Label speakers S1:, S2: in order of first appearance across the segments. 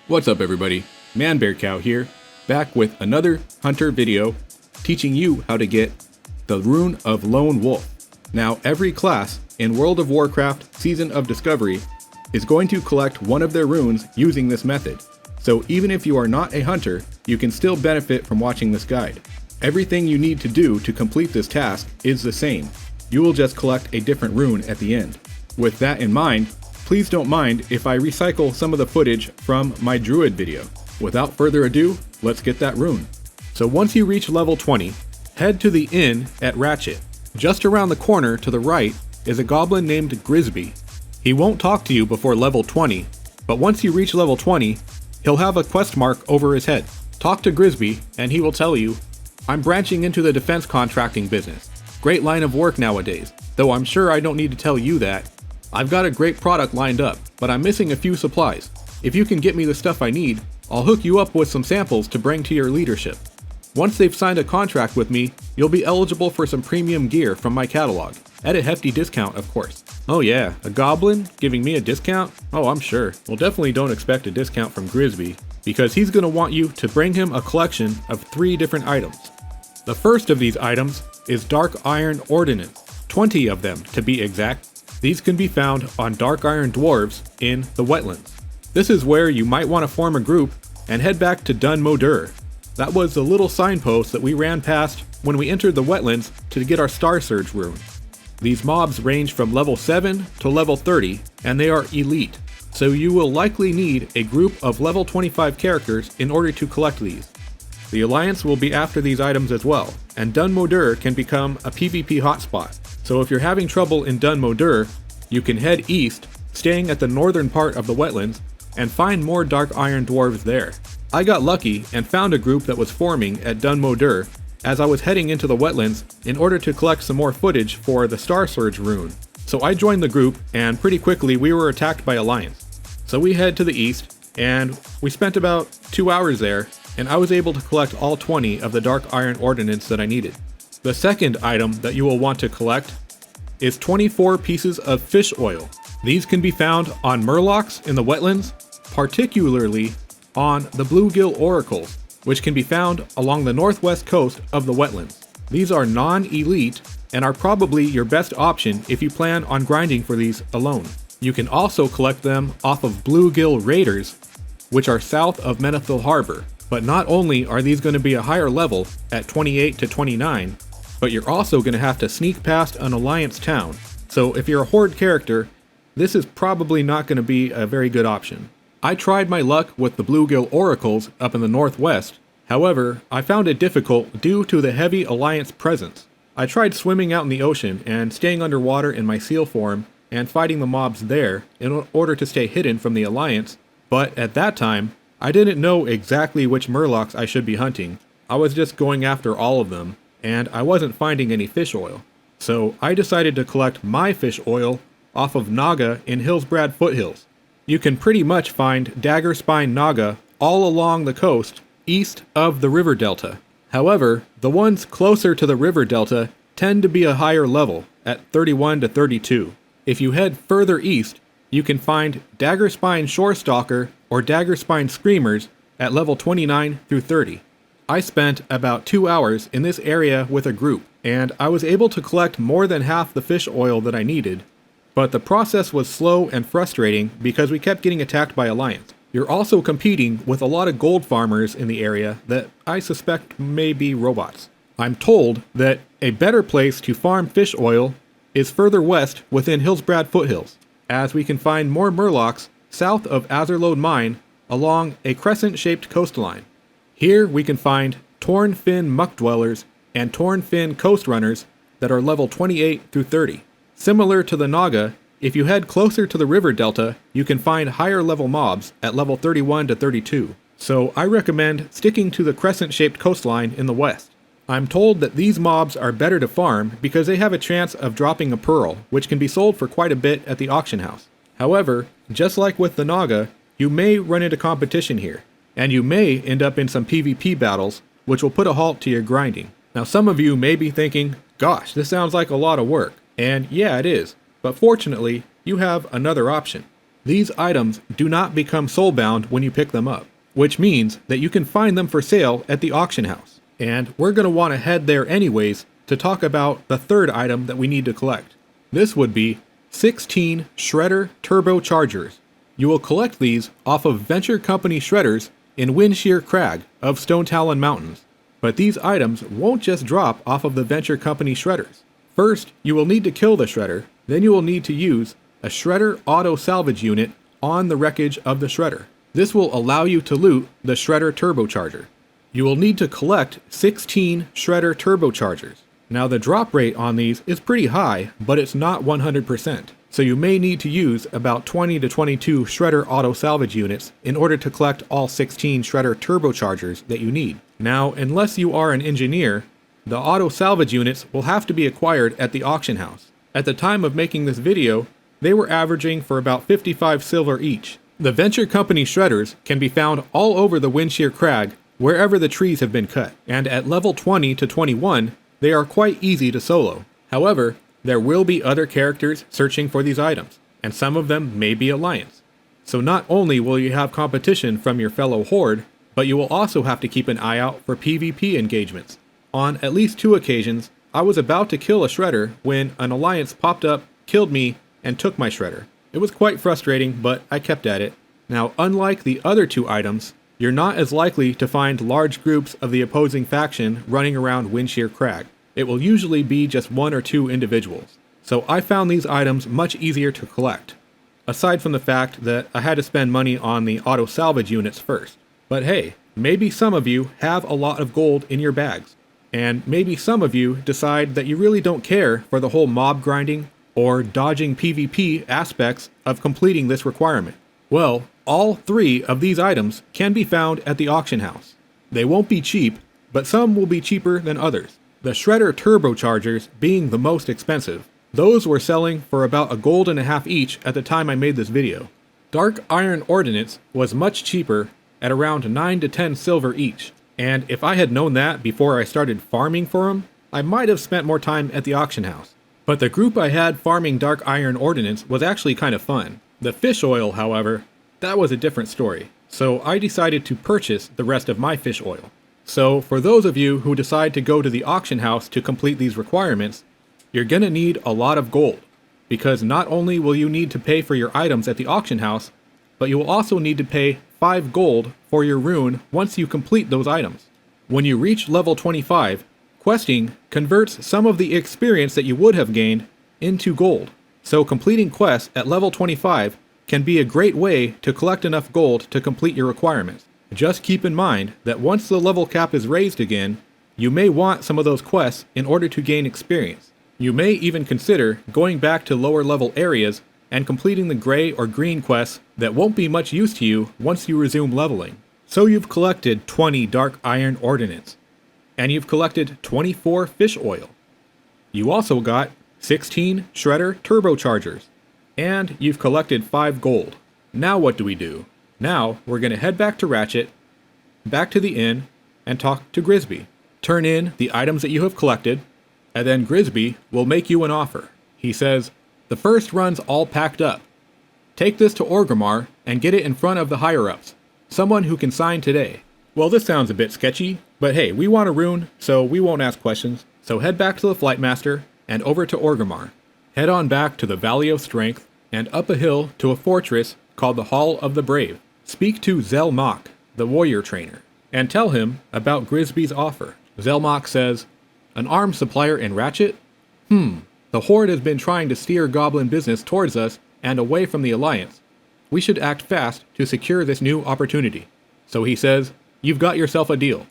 S1: What's up everybody, ManBearCow here, back with another hunter video teaching you how to get the Rune of Lone Wolf. Now every class in World of Warcraft Season of Discovery is going to collect one of their runes using this method. So even if you are not a hunter, you can still benefit from watching this guide. Everything you need to do to complete this task is the same. You will just collect a different rune at the end. With that in mind, please don't mind if I recycle some of the footage from my druid video. Without further ado, let's get that rune. So once you reach level 20, head to the inn at Ratchet. Just around the corner to the right is a goblin named GRIZZBY. He won't talk to you before level 20, but once you reach level 20, he'll have a quest mark over his head. Talk to GRIZZBY and he will tell you, "I'm branching into the defense contracting business. Great line of work nowadays, though I'm sure I don't need to tell you that. I've got a great product lined up, but I'm missing a few supplies. If you can get me the stuff I need, I'll hook you up with some samples to bring to your leadership. Once they've signed a contract with me, you'll be eligible for some premium gear from my catalog, at a hefty discount of course." Oh yeah, a goblin giving me a discount? Oh, I'm sure. Well, definitely don't expect a discount from GRIZZBY, because he's going to want you to bring him a collection of 3 different items. The first of these items is Dark Iron Ordnance, 20 of them to be exact. These can be found on Dark Iron Dwarves in the wetlands. This is where you might want to form a group and head back to Dun Modur. That was the little signpost that we ran past when we entered the wetlands to get our Star Surge rune. These mobs range from level 7 to level 30, and they are elite, so you will likely need a group of level 25 characters in order to collect these. The Alliance will be after these items as well, and Dun Modur can become a PvP hotspot. So if you're having trouble in Dun Modur, you can head east, staying at the northern part of the wetlands, and find more Dark Iron Dwarves there. I got lucky and found a group that was forming at Dun Modur as I was heading into the wetlands in order to collect some more footage for the Star Surge rune. So I joined the group, and pretty quickly we were attacked by Alliance. So we head to the east, and we spent about 2 hours there, and I was able to collect all 20 of the Dark Iron Ordnance that I needed. The second item that you will want to collect is 24 pieces of fish oil. These can be found on murlocs in the wetlands, particularly on the bluegill oracles, which can be found along the northwest coast of the wetlands. These are non-elite and are probably your best option if you plan on grinding for these alone. You can also collect them off of bluegill raiders, which are south of Menethil Harbor. But not only are these going to be a higher level at 28 to 29, but you're also going to have to sneak past an Alliance town. So if you're a Horde character, this is probably not going to be a very good option. I tried my luck with the bluegill oracles up in the northwest. However, I found it difficult due to the heavy Alliance presence. I tried swimming out in the ocean and staying underwater in my seal form and fighting the mobs there in order to stay hidden from the Alliance, but at that time, I didn't know exactly which murlocs I should be hunting. I was just going after all of them, and I wasn't finding any fish oil. So I decided to collect my fish oil off of Naga in Hillsbrad Foothills. You can pretty much find Dagger Spine Naga all along the coast east of the river delta. However, the ones closer to the river delta tend to be a higher level at 31 to 32. If you head further east, you can find Dagger Spine Shorestalker or Dagger Spine Screamers at level 29 through 30. I spent about 2 hours in this area with a group, and I was able to collect more than half the fish oil that I needed, but the process was slow and frustrating because we kept getting attacked by Alliance. You're also competing with a lot of gold farmers in the area that I suspect may be robots. I'm told that a better place to farm fish oil is further west within Hillsbrad Foothills, as we can find more murlocs south of Azerlode Mine along a crescent-shaped coastline. Here we can find Torn Fin Muck Dwellers and Torn Fin Coast Runners that are level 28 through 30. Similar to the Naga, if you head closer to the river delta, you can find higher level mobs at level 31 to 32. So I recommend sticking to the crescent-shaped coastline in the west. I'm told that these mobs are better to farm because they have a chance of dropping a pearl, which can be sold for quite a bit at the auction house. However, just like with the Naga, you may run into competition here, and you may end up in some PvP battles, which will put a halt to your grinding. Now some of you may be thinking, gosh, this sounds like a lot of work. And yeah, it is, but fortunately, you have another option. These items do not become soulbound when you pick them up, which means that you can find them for sale at the auction house. And we're going to want to head there anyways to talk about the third item that we need to collect. This would be 16 Shredder Turbochargers. You will collect these off of Venture Company Shredders in Windshear Crag of Stone Talon Mountains. But these items won't just drop off of the Venture Company Shredders. First, you will need to kill the Shredder, then you will need to use a Shredder auto salvage unit on the wreckage of the Shredder. This will allow you to loot the Shredder Turbocharger. You will need to collect 16 Shredder Turbochargers. Now the drop rate on these is pretty high, but it's not 100%. So you may need to use about 20 to 22 Shredder auto salvage units in order to collect all 16 Shredder Turbochargers that you need. Now, unless you are an engineer, the auto salvage units will have to be acquired at the auction house. At the time of making this video, they were averaging for about 55 silver each. The Venture Company Shredders can be found all over the Windshear Crag, wherever the trees have been cut, and at level 20 to 21, they are quite easy to solo. However, there will be other characters searching for these items, and some of them may be Alliance. So not only will you have competition from your fellow Horde, but you will also have to keep an eye out for PvP engagements. On at least 2 occasions, I was about to kill a Shredder when an Alliance popped up, killed me, and took my Shredder. It was quite frustrating, but I kept at it. Now, unlike the other 2 items, you're not as likely to find large groups of the opposing faction running around Windshear Crag. It will usually be just 1 or 2 individuals. So I found these items much easier to collect, aside from the fact that I had to spend money on the auto salvage units first. But hey, maybe some of you have a lot of gold in your bags, and maybe some of you decide that you really don't care for the whole mob grinding or dodging PvP aspects of completing this requirement. Well, all 3 of these items can be found at the auction house. They won't be cheap, but some will be cheaper than others. The Shredder Turbochargers being the most expensive. Those were selling for about $1.50 gold each at the time I made this video. Dark Iron Ordnance was much cheaper at around 9 to 10 silver each, and if I had known that before I started farming for them, I might have spent more time at the auction house. But the group I had farming Dark Iron Ordnance was actually kind of fun. The fish oil, however, that was a different story, so I decided to purchase the rest of my fish oil. So for those of you who decide to go to the auction house to complete these requirements, you're gonna need a lot of gold, because not only will you need to pay for your items at the auction house, but you will also need to pay 5 gold for your rune once you complete those items. When you reach level 25, questing converts some of the experience that you would have gained into gold. So completing quests at level 25 can be a great way to collect enough gold to complete your requirements. Just keep in mind that once the level cap is raised again, you may want some of those quests in order to gain experience. You may even consider going back to lower level areas and completing the gray or green quests that won't be much use to you once you resume leveling. So you've collected 20 Dark Iron Ordnance, and you've collected 24 fish oil. You also got 16 Shredder Turbochargers, and you've collected 5 gold. Now what do we do? Now, we're going to head back to Ratchet, back to the inn, and talk to GRIZZBY. Turn in the items that you have collected, and then GRIZZBY will make you an offer. He says, the first run's all packed up. Take this to Orgrimmar and get it in front of the higher-ups, someone who can sign today. Well, this sounds a bit sketchy, but hey, we want a rune, so we won't ask questions. So head back to the Flightmaster and over to Orgrimmar. Head on back to the Valley of Strength and up a hill to a fortress called the Hall of the Brave. Speak to Zelmok, the warrior trainer, and tell him about GRIZZBY's offer. Zelmok says, an arms supplier in Ratchet? The Horde has been trying to steer Goblin business towards us and away from the Alliance. We should act fast to secure this new opportunity. So he says, you've got yourself a deal.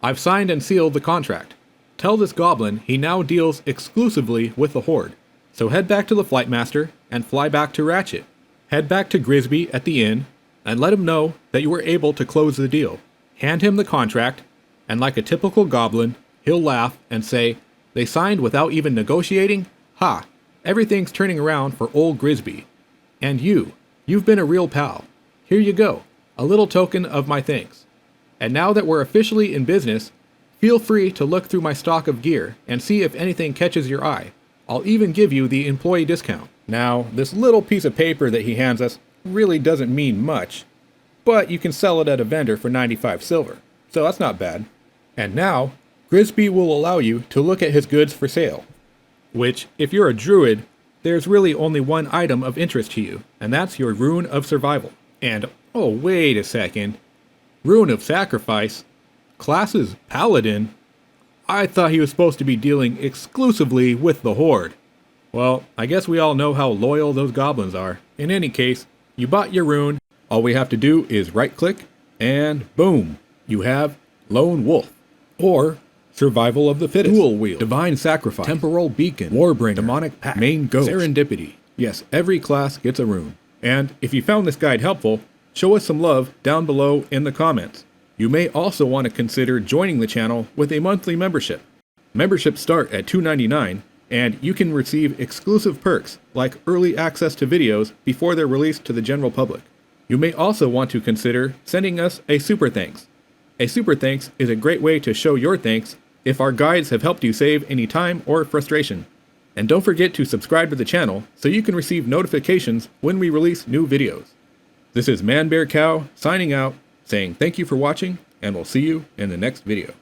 S1: I've signed and sealed the contract. Tell this Goblin he now deals exclusively with the Horde. So head back to the Flightmaster and fly back to Ratchet. Head back to GRIZZBY at the inn and let him know that you were able to close the deal. Hand him the contract, and like a typical Goblin, he'll laugh and say, they signed without even negotiating? Ha! Everything's turning around for old GRIZZBY. And you've been a real pal. Here you go, a little token of my thanks. And now that we're officially in business, feel free to look through my stock of gear and see if anything catches your eye. I'll even give you the employee discount. Now, this little piece of paper that he hands us, really doesn't mean much, but you can sell it at a vendor for 95 silver, so that's not bad. And now, GRIZZBY will allow you to look at his goods for sale. Which, if you're a druid, there's really only one item of interest to you, and that's your Rune of Survival. And, oh wait a second, Rune of Sacrifice? Class is Paladin? I thought he was supposed to be dealing exclusively with the Horde. Well, I guess we all know how loyal those goblins are. In any case, you bought your rune, all we have to do is right-click, and boom, you have Lone Wolf, or Survival of the Fittest, Dual Wheel, Divine Sacrifice, Temporal Beacon, Warbringer, Demonic Pact, Main Ghost, Serendipity. Yes, every class gets a rune. And if you found this guide helpful, show us some love down below in the comments. You may also want to consider joining the channel with a monthly membership. Memberships start at $2.99, and you can receive exclusive perks like early access to videos before they're released to the general public. You may also want to consider sending us a super thanks. A super thanks is a great way to show your thanks if our guides have helped you save any time or frustration. And don't forget to subscribe to the channel so you can receive notifications when we release new videos. This is ManBearCow signing out, saying thank you for watching, and we'll see you in the next video.